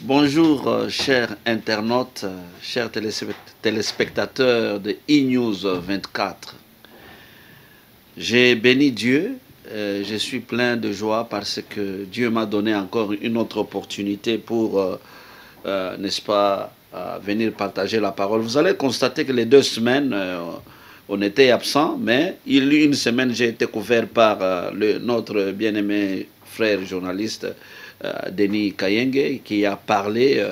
Bonjour, chers internautes, chers téléspectateurs de e-News 24. J'ai béni Dieu, je suis plein de joie parce que Dieu m'a donné encore une autre opportunité pour, n'est-ce pas, venir partager la parole. Vous allez constater que les 2 semaines, on était absent, mais il y a eu une semaine, j'ai été couvert par notre bien-aimé frère journaliste, Denis Kayenge, qui a parlé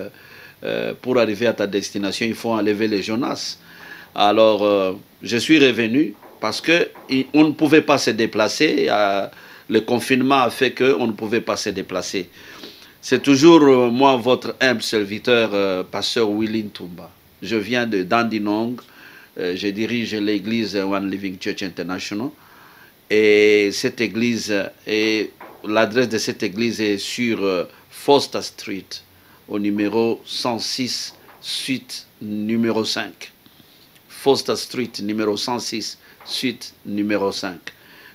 pour arriver à ta destination, il faut enlever les Jonas. Alors, je suis revenu parce qu'on ne pouvait pas se déplacer. Le confinement a fait qu'on ne pouvait pas se déplacer. C'est toujours moi, votre humble serviteur, pasteur Willy Ntumba. Je viens de Dandenong. Je dirige l'église One Living Church International. Et cette église est... L'adresse de cette église est sur Foster Street, au numéro 106, suite numéro 5. Foster Street, numéro 106, suite numéro 5.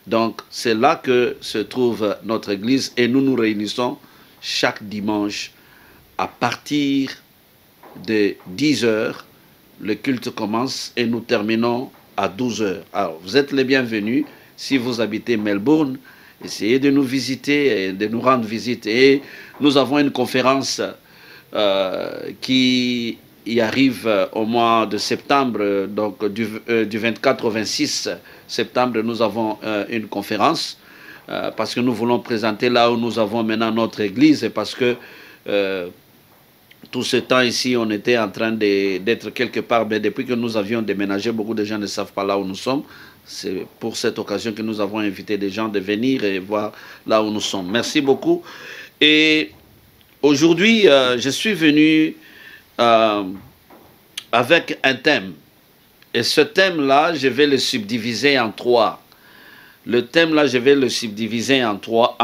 Donc, c'est là que se trouve notre église et nous nous réunissons chaque dimanche à partir de 10 heures. Le culte commence et nous terminons à 12 heures. Alors, vous êtes les bienvenus si vous habitez Melbourne. Essayez de nous visiter et de nous rendre visite. Et nous avons une conférence qui y arrive au mois de septembre, donc du 24 au 26 septembre, nous avons une conférence parce que nous voulons présenter là où nous avons maintenant notre église et parce que tout ce temps ici, on était en train d'être quelque part, mais depuis que nous avions déménagé, beaucoup de gens ne savent pas là où nous sommes. C'est pour cette occasion que nous avons invité des gens de venir et voir là où nous sommes. Merci beaucoup. Et aujourd'hui, je suis venu avec un thème. Et ce thème-là, je vais le subdiviser en 3. Le thème-là, je vais le subdiviser en trois.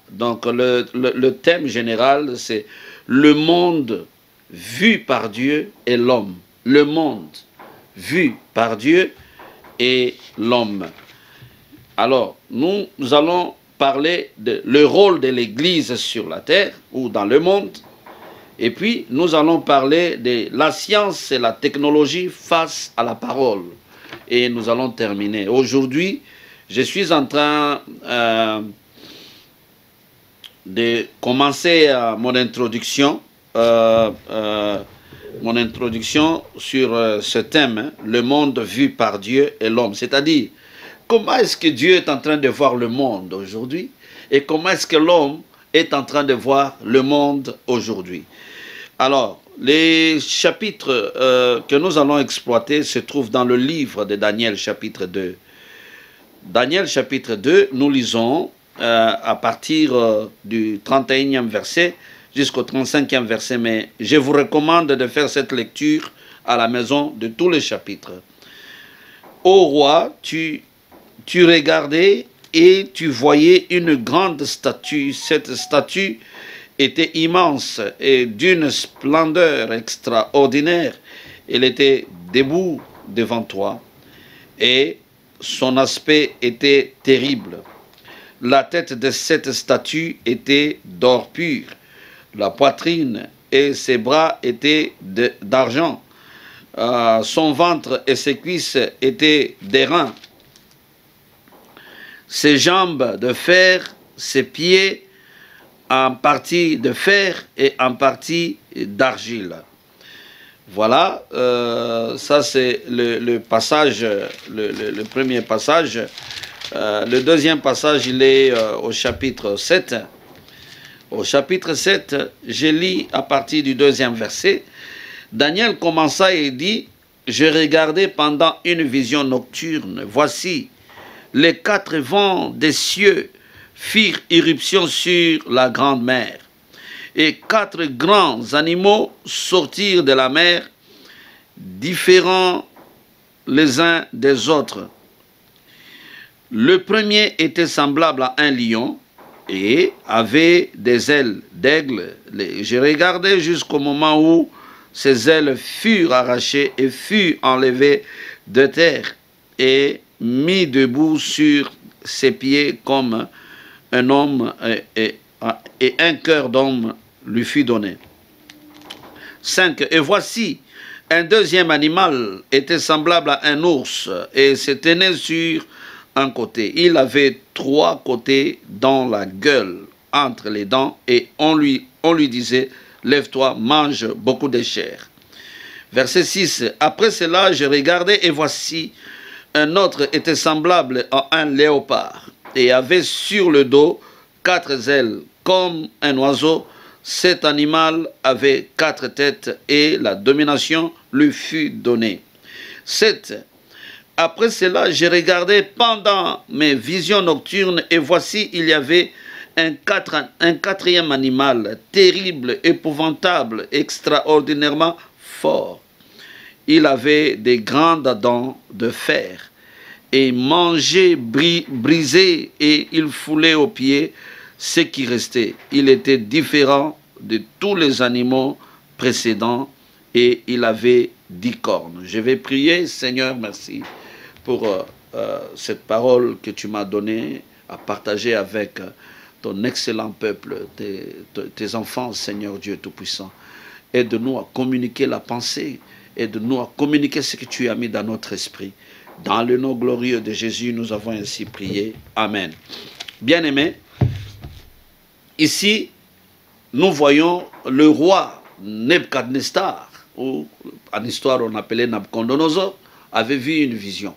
Donc, le thème général, c'est le monde vu par Dieu et l'homme. Le monde vu par Dieu et l'homme. Alors, nous allons parler de le rôle de l'Église sur la terre ou dans le monde. Et puis, nous allons parler de la science et la technologie face à la parole. Et nous allons terminer. Aujourd'hui, je suis en train de commencer mon introduction. Mon introduction sur ce thème, hein, le monde vu par Dieu et l'homme. C'est-à-dire, comment est-ce que Dieu est en train de voir le monde aujourd'hui et comment est-ce que l'homme est en train de voir le monde aujourd'hui. Alors, les chapitres que nous allons exploiter se trouvent dans le livre de Daniel chapitre 2. Daniel chapitre 2, nous lisons à partir du 31e verset jusqu'au 35e verset, mais je vous recommande de faire cette lecture à la maison de tous les chapitres. Ô roi, tu regardais et tu voyais une grande statue. Cette statue était immense et d'une splendeur extraordinaire. Elle était debout devant toi et son aspect était terrible. La tête de cette statue était d'or pur. La poitrine et ses bras étaient d'argent. Son ventre et ses cuisses étaient d'airain. Ses jambes de fer, ses pieds en partie de fer et en partie d'argile. Voilà, ça c'est le passage, le premier passage. Le deuxième passage, il est au chapitre 7. Au chapitre 7, je lis à partir du 2e verset. Daniel commença et dit, « Je regardais pendant une vision nocturne. Voici, les 4 vents des cieux firent irruption sur la grande mer. Et 4 grands animaux sortirent de la mer, différents les uns des autres. Le premier était semblable à un lion, et avait des ailes d'aigle. Je regardais jusqu'au moment où ses ailes furent arrachées et furent enlevées de terre et mis debout sur ses pieds comme un homme et un cœur d'homme lui fut donné. 5. Et voici, un deuxième animal était semblable à un ours et se tenait sur un côté. Il avait 3 côtés dans la gueule, entre les dents, et on lui disait, lève-toi, mange beaucoup de chair. Verset 6. Après cela, je regardais et voici, un autre était semblable à un léopard et avait sur le dos 4 ailes comme un oiseau. Cet animal avait 4 têtes et la domination lui fut donnée. 7. Après cela, je regardais pendant mes visions nocturnes et voici, il y avait un quatrième animal, terrible, épouvantable, extraordinairement fort. Il avait des grandes dents de fer et mangeait, brisait et il foulait aux pieds ce qui restait. Il était différent de tous les animaux précédents et il avait 10 cornes. Je vais prier, Seigneur, merci pour cette parole que tu m'as donnée à partager avec ton excellent peuple, tes enfants, Seigneur Dieu Tout-Puissant. Aide-nous à communiquer la pensée, aide-nous à communiquer ce que tu as mis dans notre esprit. Dans le nom glorieux de Jésus, nous avons ainsi prié. Amen. Bien-aimés, ici, nous voyons le roi Nebuchadnezzar, ou en histoire on appelait Nabucodonosor, avait vu une vision.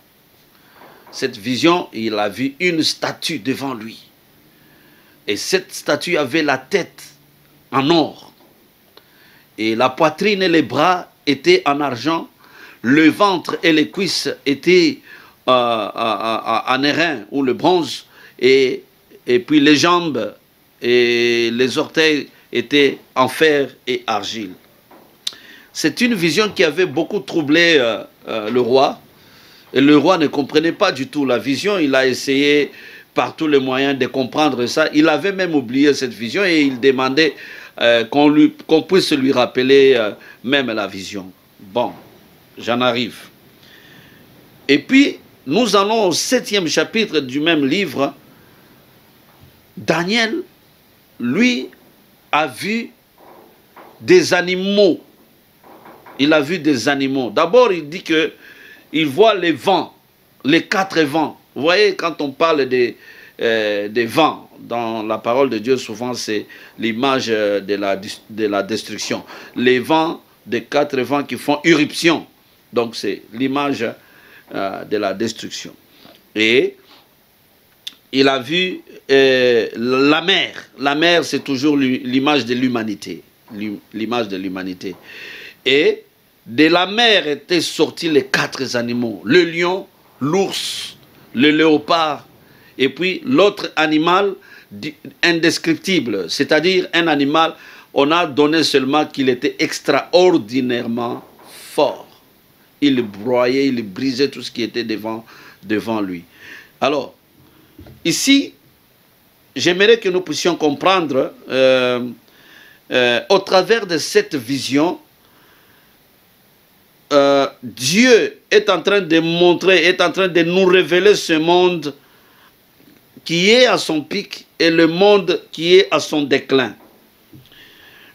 Cette vision, il a vu une statue devant lui. Et cette statue avait la tête en or. Et la poitrine et les bras étaient en argent. Le ventre et les cuisses étaient en airain ou le bronze. Et puis les jambes et les orteils étaient en fer et argile. C'est une vision qui avait beaucoup troublé le roi. Et le roi ne comprenait pas du tout la vision. Il a essayé par tous les moyens de comprendre ça. Il avait même oublié cette vision et il demandait qu'on puisse lui rappeler même la vision. Bon, j'en arrive. Et puis, nous allons au 7e chapitre du même livre. Daniel, lui, a vu des animaux. Il a vu des animaux. D'abord, il dit que il voit les vents, les 4 vents. Vous voyez, quand on parle des vents, dans la parole de Dieu, souvent c'est l'image de la destruction. Les vents, des 4 vents qui font irruption. Donc c'est l'image de la destruction. Et il a vu la mer. La mer, c'est toujours l'image de l'humanité. L'image de l'humanité. Et de la mer étaient sortis les 4 animaux. Le lion, l'ours, le léopard, et puis l'autre animal indescriptible, c'est-à-dire un animal, on a donné seulement qu'il était extraordinairement fort. Il broyait, il brisait tout ce qui était devant lui. Alors, ici, j'aimerais que nous puissions comprendre, au travers de cette vision, Dieu est en train de montrer, est en train de nous révéler ce monde qui est à son pic et le monde qui est à son déclin.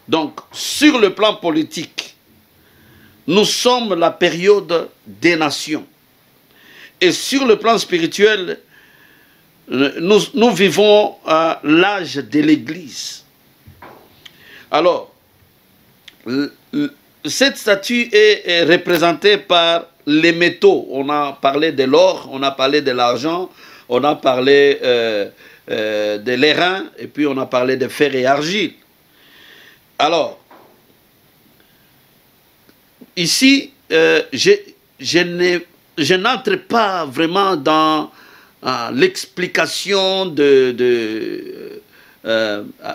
Donc, sur le plan politique, nous sommes la période des nations. Et sur le plan spirituel, nous vivons l'âge de l'Église. Alors, cette statue est représentée par les métaux. On a parlé de l'or, on a parlé de l'argent, on a parlé de l'airain, et puis on a parlé de fer et argile. Alors, ici, je n'entre pas vraiment dans l'explication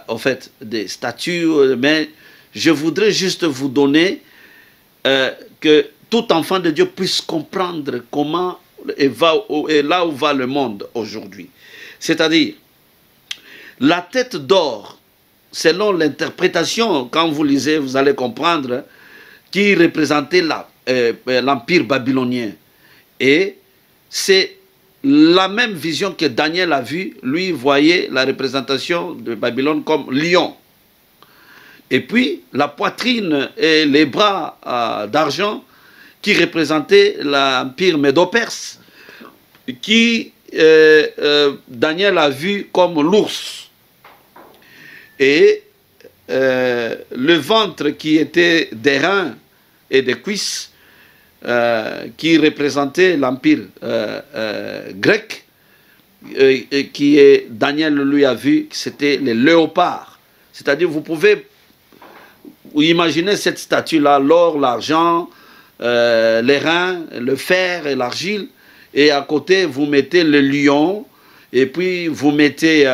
en fait, des statues, mais je voudrais juste vous donner que tout enfant de Dieu puisse comprendre comment et là où va le monde aujourd'hui. C'est-à-dire, la tête d'or, selon l'interprétation, quand vous lisez, vous allez comprendre, qui représentait l'empire babylonien. Et c'est la même vision que Daniel a vue. Lui voyait la représentation de Babylone comme lion. Et puis la poitrine et les bras d'argent qui représentaient l'empire médo-perse, qui Daniel a vu comme l'ours. Et le ventre qui était des reins et des cuisses, qui représentait l'empire grec, Daniel lui a vu que c'était les léopards. C'est-à-dire, vous pouvez imaginer cette statue-là, l'or, l'argent, les reins, le fer et l'argile, et à côté, vous mettez le lion, et puis vous mettez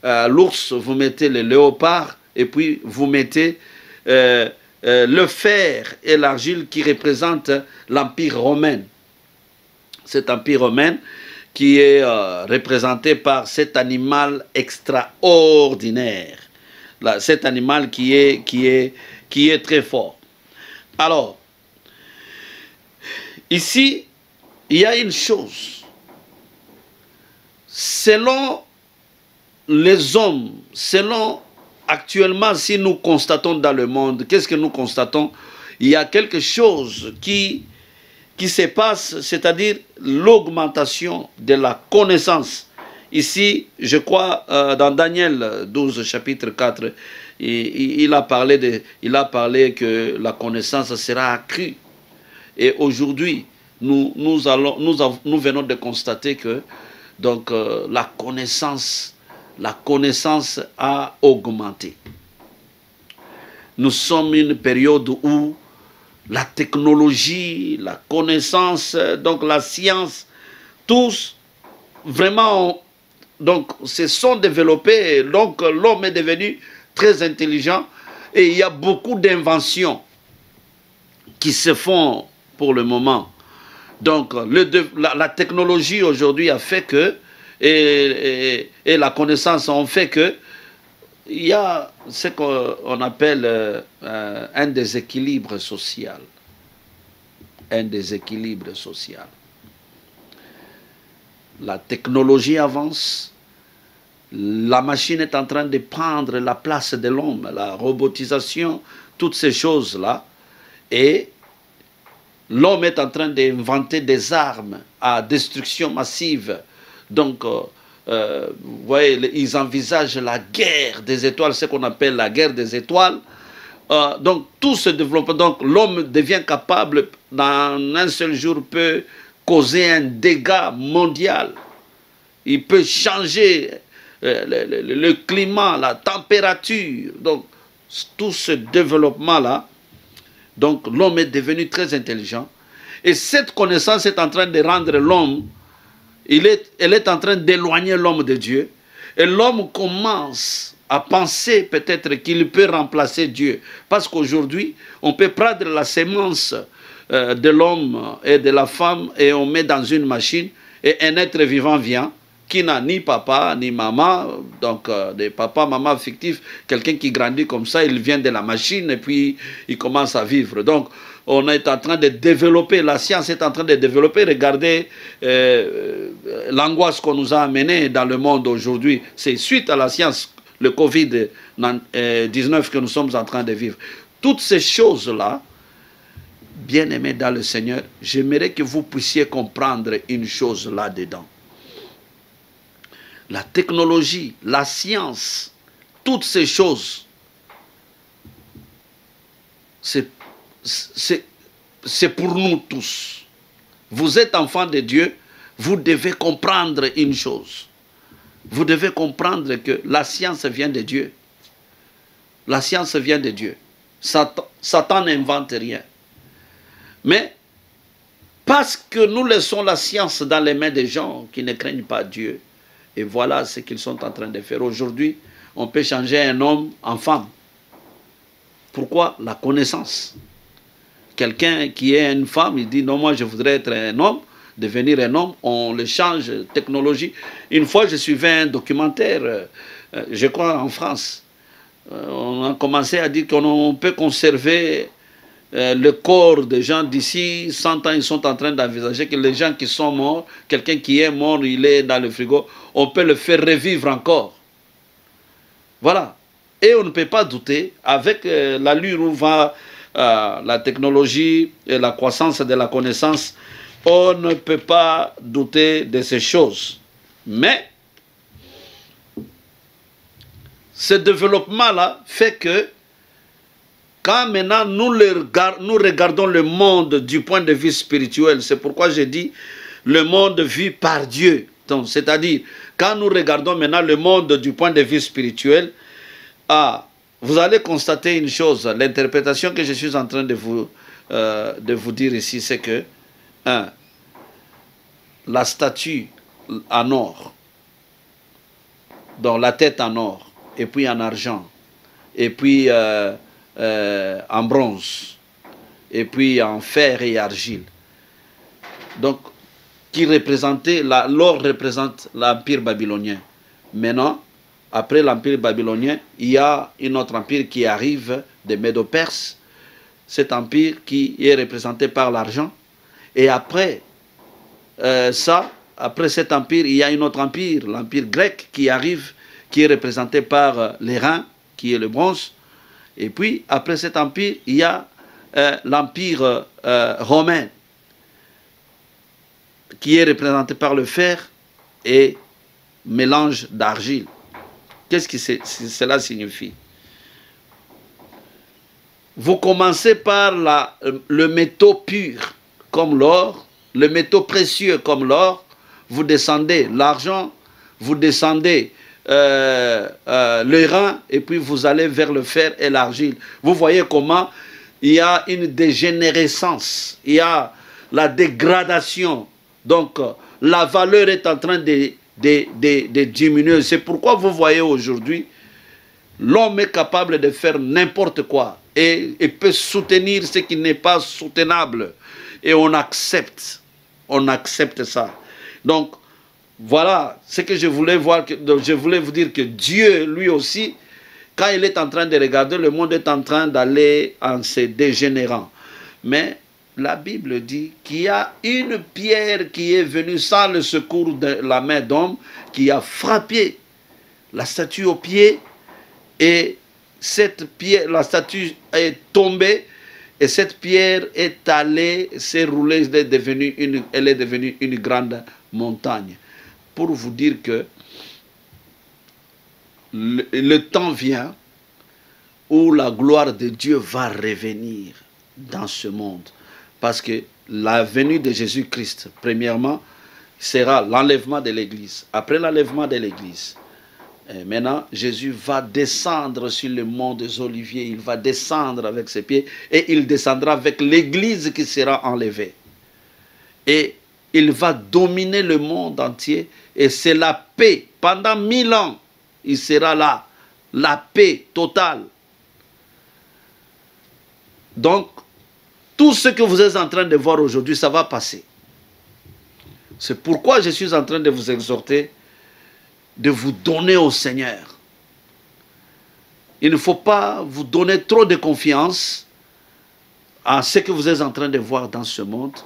l'ours, vous mettez le léopard, et puis vous mettez le fer et l'argile qui représentent l'empire romain. Cet empire romain qui est représenté par cet animal extraordinaire. Là, cet animal qui est très fort. Alors, ici, il y a une chose. Selon les hommes, selon actuellement, si nous constatons dans le monde, qu'est-ce que nous constatons? Il y a quelque chose qui se passe, c'est-à-dire l'augmentation de la connaissance. Ici, je crois, dans Daniel 12, chapitre 4, il a parlé que la connaissance sera accrue. Et aujourd'hui, nous venons de constater que donc, la connaissance a augmenté. Nous sommes une période où la technologie, la connaissance, donc la science, tous vraiment donc, se sont développés. Donc l'homme est devenu très intelligent et il y a beaucoup d'inventions qui se font pour le moment. Donc la technologie aujourd'hui a fait que, et la connaissance ont fait que, il y a ce qu'on appelle un déséquilibre social. Un déséquilibre social. La technologie avance, la machine est en train de prendre la place de l'homme, la robotisation, toutes ces choses-là, et l'homme est en train d'inventer des armes à destruction massive. Donc, vous voyez, ils envisagent la guerre des étoiles, ce qu'on appelle la guerre des étoiles. Donc, tout se développe. Donc, l'homme devient capable, dans un seul jour, peut causer un dégât mondial. Il peut changer le climat, la température. Donc, tout ce développement-là, donc l'homme est devenu très intelligent. Et cette connaissance est en train de rendre l'homme, elle est en train d'éloigner l'homme de Dieu. Et l'homme commence à penser peut-être qu'il peut remplacer Dieu. Parce qu'aujourd'hui, on peut prendre la sémence de l'homme et de la femme et on met dans une machine et un être vivant vient qui n'a ni papa ni maman, donc des papas, maman fictifs, quelqu'un qui grandit comme ça, il vient de la machine et puis il commence à vivre. Donc on est en train de développer, la science est en train de développer, regardez l'angoisse qu'on nous a amenée dans le monde aujourd'hui, c'est suite à la science, le Covid-19 que nous sommes en train de vivre. Toutes ces choses-là, bien-aimés dans le Seigneur, j'aimerais que vous puissiez comprendre une chose là-dedans. La technologie, la science, toutes ces choses, c'est pour nous tous. Vous êtes enfants de Dieu, vous devez comprendre une chose. Vous devez comprendre que la science vient de Dieu. La science vient de Dieu. Satan n'invente rien. Mais parce que nous laissons la science dans les mains des gens qui ne craignent pas Dieu, et voilà ce qu'ils sont en train de faire. Aujourd'hui, on peut changer un homme en femme. Pourquoi? La connaissance. Quelqu'un qui est une femme, il dit non, moi je voudrais être un homme, devenir un homme, on le change, technologie. Une fois, je suivais un documentaire, je crois en France. On a commencé à dire qu'on peut conserver le corps des gens d'ici 100 ans. Ils sont en train d'envisager que les gens qui sont morts, quelqu'un qui est mort, il est dans le frigo, on peut le faire revivre encore. Voilà. Et on ne peut pas douter, avec l'allure où va la technologie et la croissance de la connaissance, on ne peut pas douter de ces choses. Mais ce développement-là fait que quand maintenant nous regardons le monde du point de vue spirituel, c'est pourquoi j'ai dit le monde vu par Dieu. C'est-à-dire, quand nous regardons maintenant le monde du point de vue spirituel, vous allez constater une chose, l'interprétation que je suis en train de vous dire ici, c'est que la statue en or, donc la tête en or, et puis en argent, et puis en bronze, et puis en fer et argile. Donc, qui représentait, l'or représente l'empire babylonien. Maintenant, après l'empire babylonien, il y a un autre empire qui arrive, des Médo-Perses. Cet empire qui est représenté par l'argent. Et après après cet empire, il y a un autre empire, l'empire grec qui arrive, qui est représenté par les reins, qui est le bronze. Et puis, après cet empire, il y a l'empire romain, qui est représenté par le fer et mélange d'argile. Qu'est-ce que cela signifie? Vous commencez par le métaux pur, comme l'or, le métaux précieux comme l'or, vous descendez l'argent, vous descendez le rein, et puis vous allez vers le fer et l'argile. Vous voyez comment il y a une dégénérescence, il y a la dégradation. Donc, la valeur est en train de diminuer. C'est pourquoi vous voyez aujourd'hui, l'homme est capable de faire n'importe quoi et peut soutenir ce qui n'est pas soutenable. Et on accepte ça. Donc, voilà ce que je voulais voir. Je voulais vous dire que Dieu, lui aussi, quand il est en train de regarder, le monde est en train d'aller en se dégénérant. Mais la Bible dit qu'il y a une pierre qui est venue sans le secours de la main d'homme, qui a frappé la statue au pied, et cette pierre, la statue est tombée, et cette pierre est allée, s'est roulée, elle est devenue une grande montagne. Pour vous dire que le temps vient où la gloire de Dieu va revenir dans ce monde. Parce que la venue de Jésus-Christ, premièrement, sera l'enlèvement de l'Église. Après l'enlèvement de l'Église, maintenant, Jésus va descendre sur le mont des Oliviers. Il va descendre avec ses pieds et il descendra avec l'Église qui sera enlevée. Et il va dominer le monde entier et c'est la paix. Pendant 1000 ans, il sera là. La paix totale. Donc, tout ce que vous êtes en train de voir aujourd'hui, ça va passer. C'est pourquoi je suis en train de vous exhorter de vous donner au Seigneur. Il ne faut pas vous donner trop de confiance à ce que vous êtes en train de voir dans ce monde.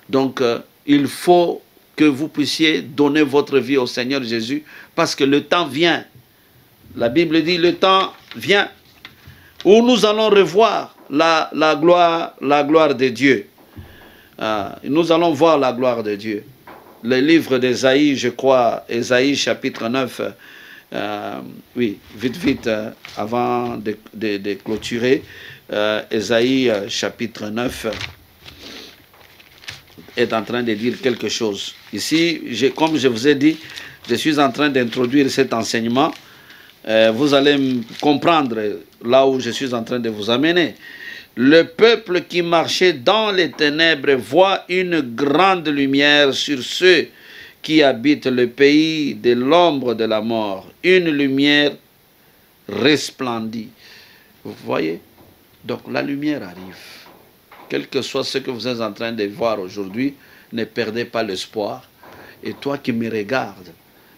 Donc, il faut que vous puissiez donner votre vie au Seigneur Jésus parce que le temps vient. La Bible dit le temps vient où nous allons revoir la gloire de Dieu. Nous allons voir la gloire de Dieu. Le livre d'Ésaïe, je crois, Ésaïe chapitre 9, oui, vite, avant de clôturer, Ésaïe chapitre 9 est en train de dire quelque chose. Ici, comme je vous ai dit, je suis en train d'introduire cet enseignement. Vous allez comprendre là où je suis en train de vous amener. Le peuple qui marchait dans les ténèbres voit une grande lumière sur ceux qui habitent le pays de l'ombre de la mort. Une lumière resplendit. Vous voyez? Donc la lumière arrive. Quel que soit ce que vous êtes en train de voir aujourd'hui, ne perdez pas l'espoir. Et toi qui me regardes,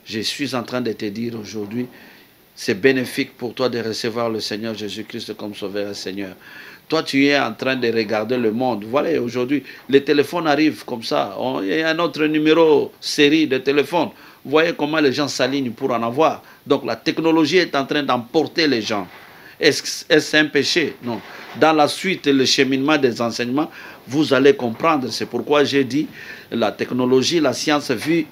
je suis en train de te dire aujourd'hui, c'est bénéfique pour toi de recevoir le Seigneur Jésus-Christ comme Sauveur et Seigneur. Toi, tu es en train de regarder le monde. Voilà, aujourd'hui, les téléphones arrivent comme ça. Il y a un autre numéro, série de téléphone. Vous voyez comment les gens s'alignent pour en avoir. Donc la technologie est en train d'emporter les gens. Est-ce un péché? Non. Dans la suite, le cheminement des enseignements, vous allez comprendre. C'est pourquoi j'ai dit la technologie, la science vit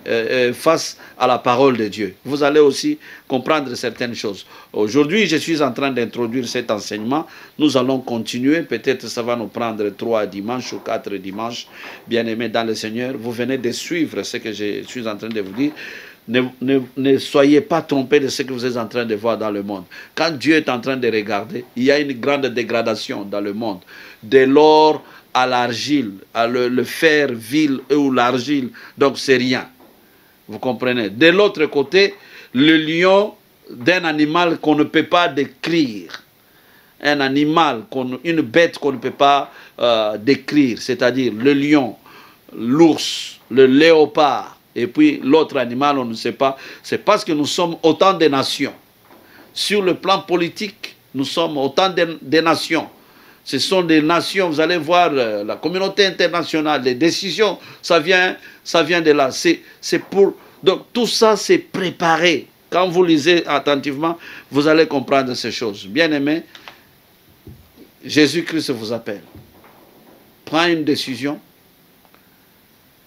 face à la parole de Dieu. Vous allez aussi comprendre certaines choses. Aujourd'hui, je suis en train d'introduire cet enseignement. Nous allons continuer. Peut-être ça va nous prendre 3 dimanches ou 4 dimanches. Bien-aimés dans le Seigneur, vous venez de suivre ce que je suis en train de vous dire. Ne soyez pas trompés de ce que vous êtes en train de voir dans le monde. Quand Dieu est en train de regarder, il y a une grande dégradation dans le monde. De l'or à l'argile, le fer vil ou l'argile, donc c'est rien. Vous comprenez? De l'autre côté, le lion d'un animal qu'on ne peut pas décrire. Un animal, une bête qu'on ne peut pas décrire, c'est-à-dire le lion, l'ours, le léopard, et puis l'autre animal, on ne sait pas. C'est parce que nous sommes autant de nations. Sur le plan politique, nous sommes autant de nations. Ce sont des nations, vous allez voir la communauté internationale, les décisions, ça vient de là. Donc tout ça, c'est préparé. Quand vous lisez attentivement, vous allez comprendre ces choses. Bien-aimés, Jésus-Christ vous appelle. Prends une décision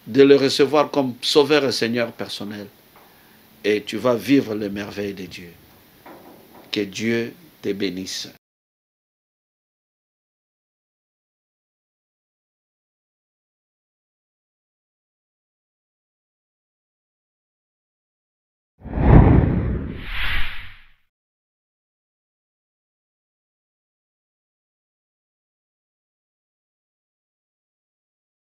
de le recevoir comme sauveur et Seigneur personnel. Et tu vas vivre les merveilles de Dieu. Que Dieu te bénisse.